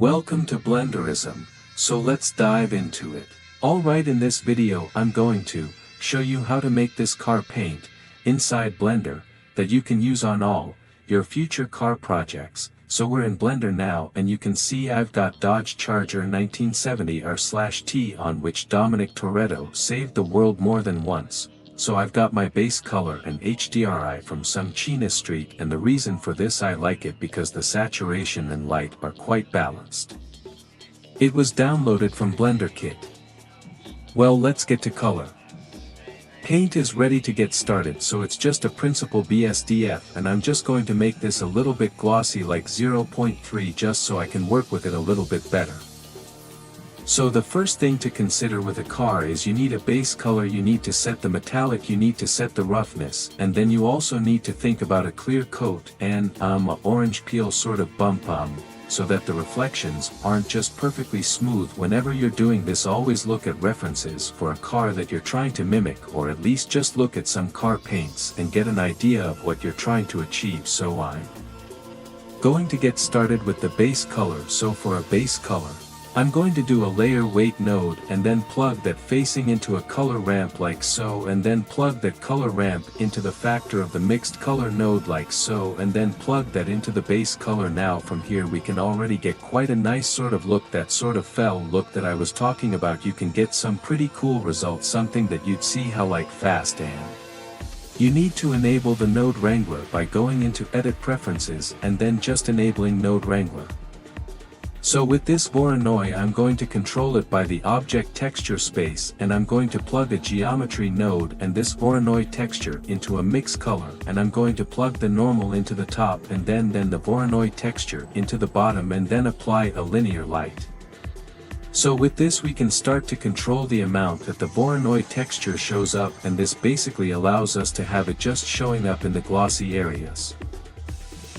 Welcome to Blenderism, so let's dive into it. Alright, in this video I'm going to show you how to make this car paint inside Blender that you can use on all your future car projects. So we're in Blender now, and you can see I've got Dodge Charger 1970 R/T on, which Dominic Toretto saved the world more than once. So I've got my base color and HDRI from some China Street, and the reason for this, I like it because the saturation and light are quite balanced. It was downloaded from BlenderKit. Well, let's get to color. Paint is ready to get started, so it's just a Principled BSDF, and I'm just going to make this a little bit glossy, like 0.3, just so I can work with it a little bit better. So the first thing to consider with a car is you need a base color, you need to set the metallic, you need to set the roughness, and then you also need to think about a clear coat and a orange peel sort of bump so that the reflections aren't just perfectly smooth. Whenever you're doing this, always look at references for a car that you're trying to mimic, or at least just look at some car paints and get an idea of what you're trying to achieve. So I'm going to get started with the base color. So for a base color, I'm going to do a layer weight node and then plug that facing into a color ramp like so, and then plug that color ramp into the factor of the mixed color node like so, and then plug that into the base color. Now from here we can already get quite a nice sort of look, that sort of fell look that I was talking about. You can get some pretty cool results, something that you'd see how like fast. And you need to enable the Node Wrangler by going into Edit Preferences and then just enabling Node Wrangler. So with this Voronoi, I'm going to control it by the object texture space, and I'm going to plug a geometry node and this Voronoi texture into a mix color, and I'm going to plug the normal into the top and then the Voronoi texture into the bottom, and then apply a linear light. So with this we can start to control the amount that the Voronoi texture shows up, and this basically allows us to have it just showing up in the glossy areas.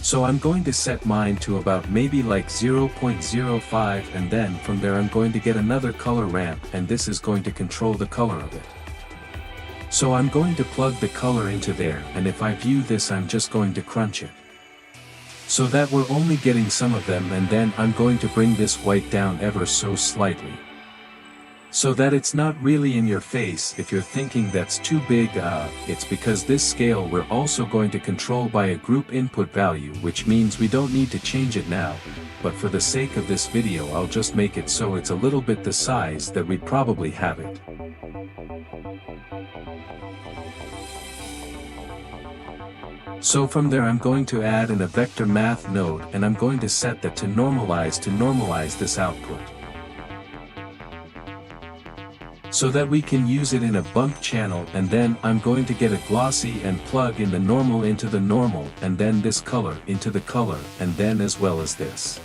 So I'm going to set mine to about maybe like 0.05, and then from there I'm going to get another color ramp, and this is going to control the color of it. So I'm going to plug the color into there, and if I view this, I'm just going to crunch it so that we're only getting some of them, and then I'm going to bring this white down ever so slightly, so that it's not really in your face. If you're thinking that's too big, it's because this scale we're also going to control by a group input value, which means we don't need to change it now, but for the sake of this video I'll just make it so it's a little bit the size that we'd probably have it. So from there I'm going to add in a vector math node, and I'm going to set that to normalize this output, so that we can use it in a bump channel. And then I'm going to get a glossy and plug in the normal into the normal, and then this color into the color, and then as well as this.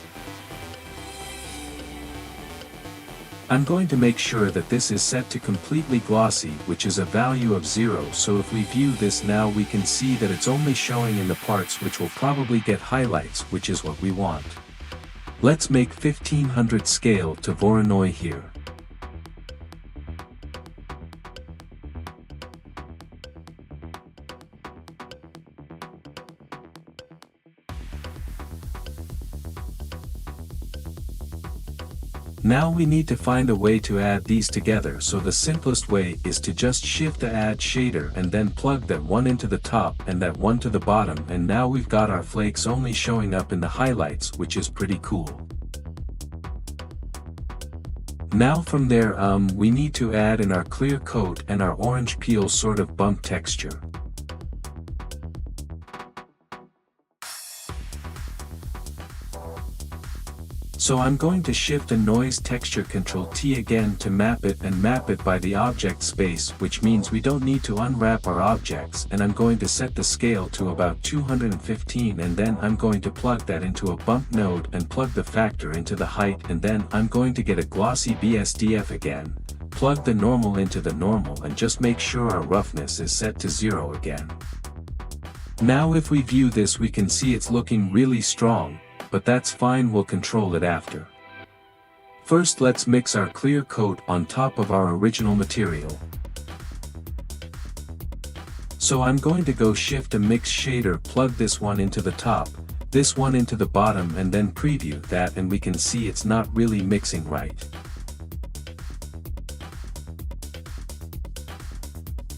I'm going to make sure that this is set to completely glossy, which is a value of 0, so if we view this now we can see that it's only showing in the parts which will probably get highlights, which is what we want. Let's make 1500 scale to Voronoi here. Now we need to find a way to add these together, so the simplest way is to just shift the add shader and then plug that one into the top and that one to the bottom, and now we've got our flakes only showing up in the highlights, which is pretty cool. Now from there we need to add in our clear coat and our orange peel sort of bump texture. So I'm going to shift a noise texture, Control T again to map it, and map it by the object space, which means we don't need to unwrap our objects, and I'm going to set the scale to about 215, and then I'm going to plug that into a bump node and plug the factor into the height, and then I'm going to get a glossy BSDF again, plug the normal into the normal, and just make sure our roughness is set to 0 again. Now if we view this we can see it's looking really strong, but that's fine, we'll control it after. First let's mix our clear coat on top of our original material. So I'm going to go shift a mix shader, plug this one into the top, this one into the bottom and then preview that, and we can see it's not really mixing right.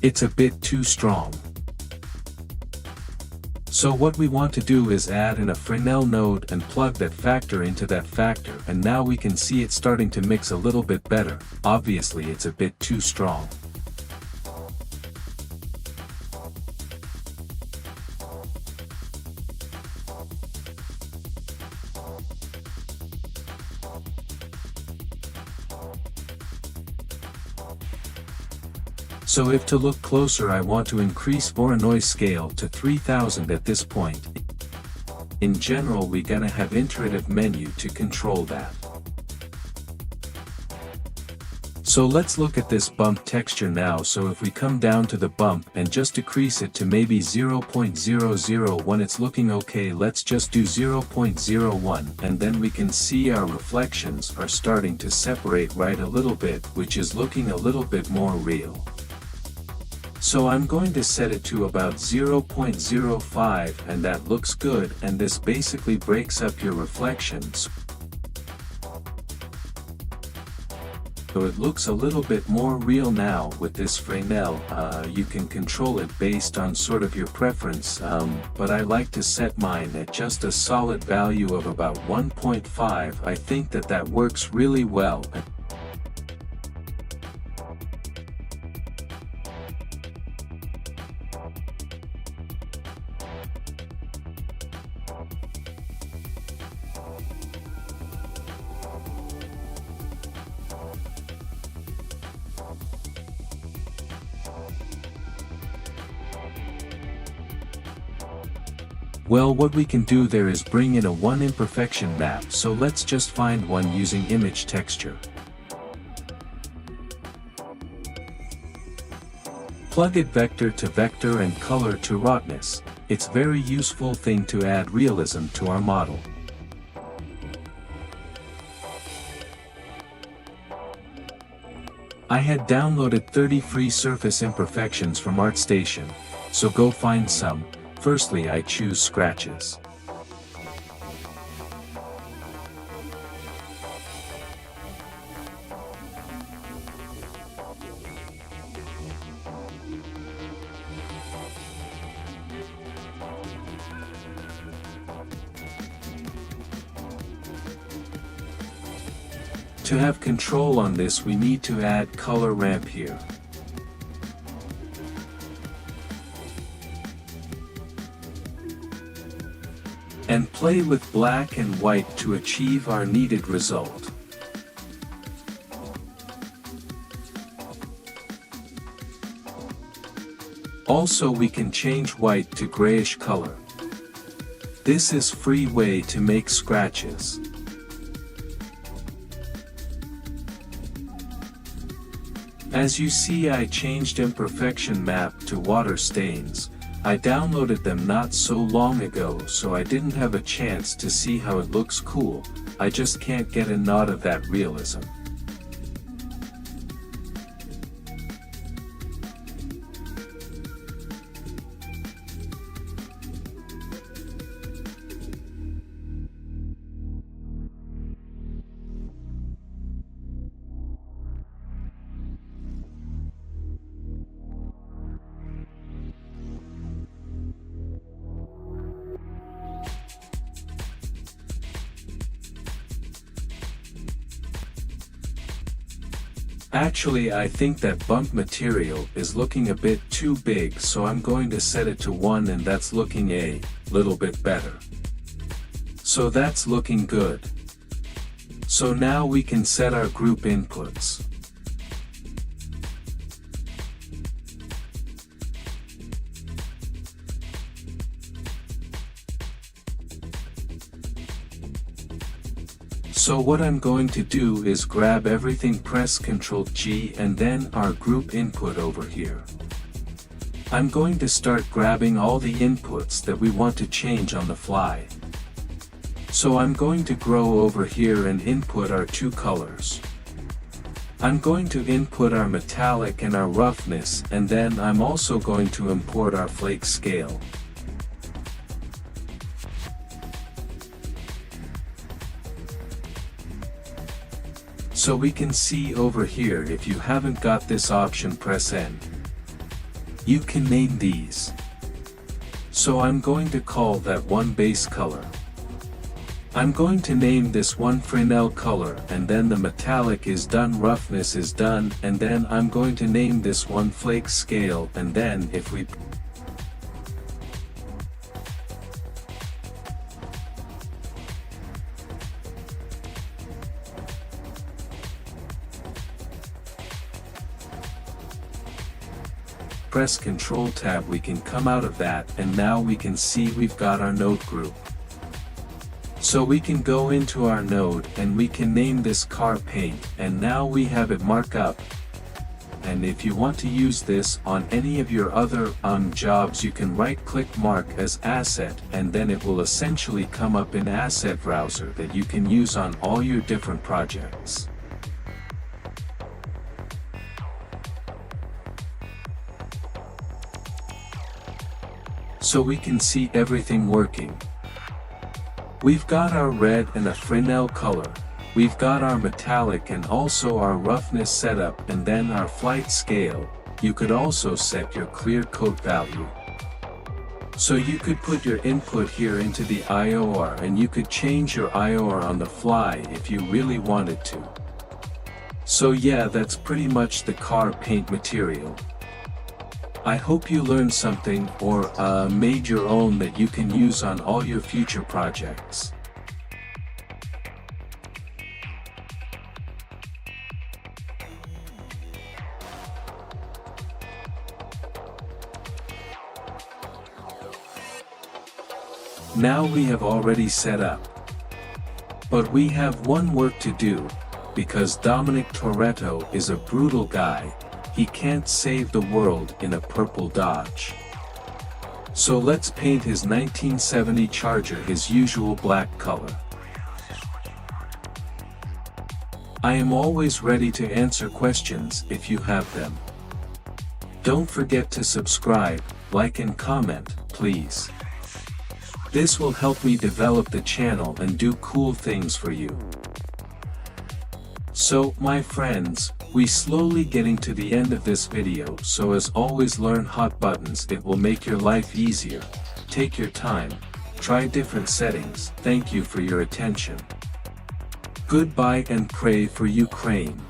It's a bit too strong. So what we want to do is add in a Fresnel node and plug that factor into that factor, and now we can see it's starting to mix a little bit better. Obviously it's a bit too strong. So if to look closer, I want to increase Voronoi scale to 3000 at this point. In general, we gonna have iterative menu to control that. So let's look at this bump texture now. So if we come down to the bump and just decrease it to maybe 0.001, it's looking okay. Let's just do 0.01, and then we can see our reflections are starting to separate right a little bit, which is looking a little bit more real. So I'm going to set it to about 0.05, and that looks good, and this basically breaks up your reflections. So it looks a little bit more real now with this Fresnel. You can control it based on sort of your preference, but I like to set mine at just a solid value of about 1.5. I think that works really well. Well, what we can do there is bring in a one imperfection map, so let's just find one using image texture. Plug it vector to vector and color to roughness. It's very useful thing to add realism to our model. I had downloaded 30 free surface imperfections from ArtStation, so go find some. Firstly, I choose scratches. To have control on this, we need to add color ramp here. And play with black and white to achieve our needed result. Also, we can change white to grayish color. This is free way to make scratches. As you see, I changed imperfection map to water stains. I downloaded them not so long ago, so I didn't have a chance to see how it looks cool. I just can't get a nod of that realism. Actually, I think that bump material is looking a bit too big, so I'm going to set it to 1, and that's looking a little bit better. So that's looking good. So now we can set our group inputs. So what I'm going to do is grab everything, press Ctrl G, and then our group input over here. I'm going to start grabbing all the inputs that we want to change on the fly. So I'm going to go over here and input our two colors. I'm going to input our metallic and our roughness, and then I'm also going to import our flake scale. So we can see over here, if you haven't got this option, press N. You can name these. So I'm going to call that one base color. I'm going to name this one Fresnel color, and then the metallic is done, roughness is done, and then I'm going to name this one flake scale, and then if we press Ctrl Tab, we can come out of that, and now we can see we've got our node group. So we can go into our node and we can name this car paint, and now we have it mark up. And if you want to use this on any of your other jobs, you can right click mark as asset, and then it will essentially come up in asset browser that you can use on all your different projects. So we can see everything working. We've got our red and a Fresnel color, we've got our metallic and also our roughness setup, and then our flight scale. You could also set your clear coat value. So you could put your input here into the IOR, and you could change your IOR on the fly if you really wanted to. So yeah, that's pretty much the car paint material. I hope you learned something or made your own that you can use on all your future projects. Now we have already set up. But we have one work to do, because Dominic Toretto is a brutal guy. He can't save the world in a purple Dodge. So let's paint his 1970 Charger his usual black color. I am always ready to answer questions if you have them. Don't forget to subscribe, like and comment, please. This will help me develop the channel and do cool things for you. So, my friends, we slowly getting to the end of this video, so as always, learn hot buttons. It will make your life easier. Take your time, try different settings. Thank you for your attention. Goodbye and pray for Ukraine.